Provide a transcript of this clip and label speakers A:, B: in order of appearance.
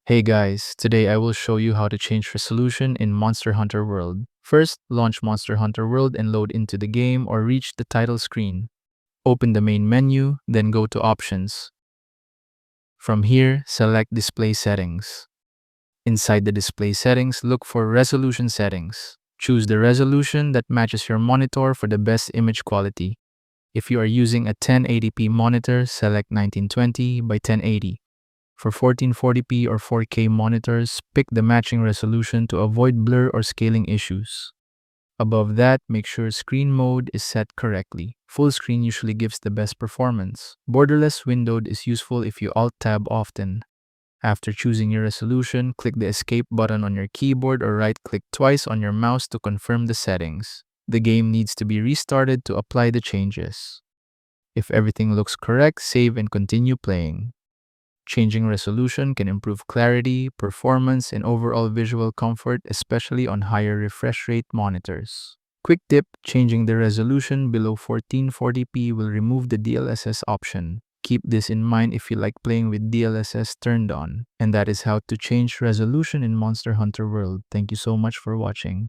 A: Hey guys, today I will show you how to change resolution in Monster Hunter World. First, launch Monster Hunter World and load into the game or reach the title screen. Open the main menu, then go to Options. From here, select Display Settings. Inside the display settings, look for Resolution Settings. Choose the resolution that matches your monitor for the best image quality. If you are using a 1080p monitor, select 1920 by 1080. For 1440p or 4K monitors, pick the matching resolution to avoid blur or scaling issues. Above that, make sure screen mode is set correctly. Full screen usually gives the best performance. Borderless windowed is useful if you Alt-Tab often. After choosing your resolution, click the Escape button on your keyboard or right-click twice on your mouse to confirm the settings. The game needs to be restarted to apply the changes. If everything looks correct, save and continue playing. Changing resolution can improve clarity, performance, and overall visual comfort, especially on higher refresh rate monitors. Quick tip, changing the resolution below 1440p will remove the DLSS option. Keep this in mind if you like playing with DLSS turned on. And that is how to change resolution in Monster Hunter World. Thank you so much for watching.